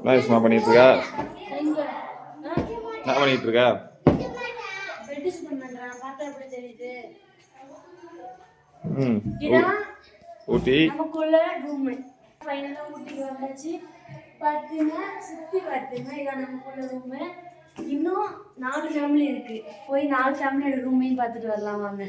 என்ன பண்ணிட்டு இருக்கா? என்ன பண்ணிட்டு இருக்கா? ஊட்டி நமக்குள்ள ரூம் ஃபைனலா ஊட்டிக்கு வந்தாச்சு. பார்த்தீங்கன்னா சுற்றி பார்த்தீங்கன்னா இதான் நமக்குள்ள ரூமு. இன்னும் 4 ஃபேமிலி இருக்கு. போய் 4 ஃபேமிலியோட ரூமையும் பார்த்துட்டு வரலாம் வாங்க.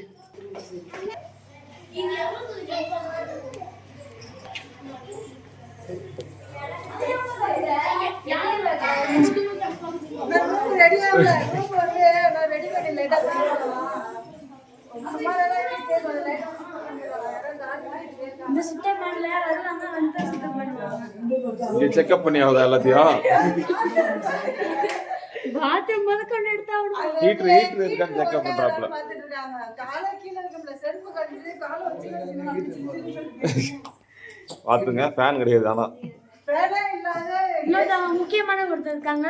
இந்த சுத்தம் பண்ணல அதெல்லாம் வந்து சுத்தம் பண்ணுவாங்க. செக்அப் பண்ணி ஆகுதா எல்லாத்தையும்? பாத்ரூம் போது கொண்டு எடுத்தா ஹீட்டர் இருக்கான்னு செக்அப் பண்றாப்ல. பாத்துங்க ஃபேன் கிடையாது. ஆனா முக்கியமான ஒருத்தர் இருக்காங்க.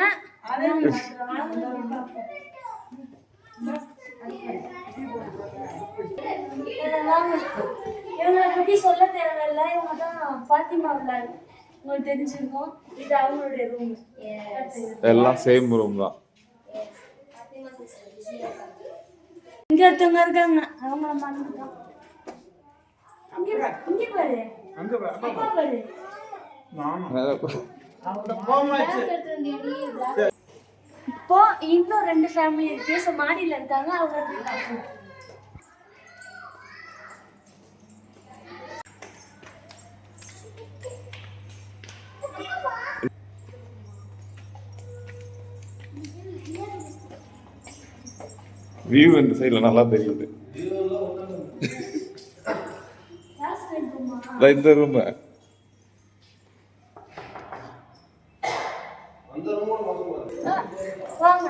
இவங்களை பத்தி சொல்ல தேவையில்லை. இவங்க தான் பாத்திமா விளையாடு, உங்களுக்கு தெரிஞ்சிருக்கும். இது அவங்களுடைய ரூம். எல்லாம் சேம் ரூம் தான். இங்க ஒருத்தவங்க இருக்காங்க, அவங்கள மறந்துட்டோம். இங்க பாரு, அப்பா பாரு. இப்போ இன்னும் 2 ஃபேமிலி இருக்கு. ஸோ மாடியில் இருக்காங்க. அவங்க வியூ இந்த சைடுல நல்லா தெரியுது. இந்த ரூம் வாங்க.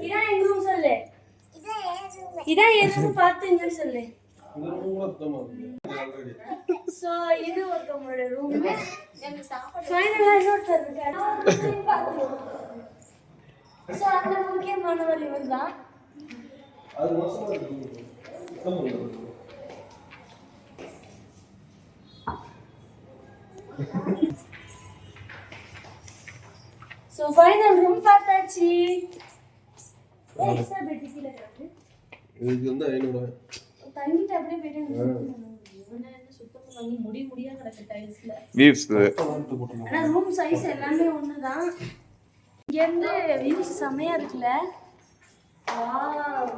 இதான் எங்க ரூம் சொல்லு. இதான் என் ரூம் பார்த்துங்க சொல்லு. சோ இது ஒருத்தவங்களோட ரூம். ஃபைனலா இன்னொருத்தர் இருக்காரு. சோ அந்த முக்கியமானவர் இவர் தான். சோ ஃபைனல் ரூம் பார்த்தாச்சு. எக்ஸ்ட்ரா பெட் கீழ இருக்கு. இதுக்கு வந்து 500 தங்கிட்டு அப்படியே போயிட்டு சுத்தம் பண்ணி முடியா கிடக்கு டைல்ஸ்ல. வியூஸ் ஆனா ரூம் சைஸ் எல்லாமே ஒண்ணுதான். இங்க இருந்து வியூஸ் செமையா இருக்குல்ல. வாவ்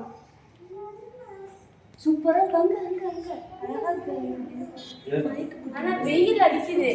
சூப்பரா அங்க அழகா இருக்கு. ஆனா வெயில் அடிக்குது.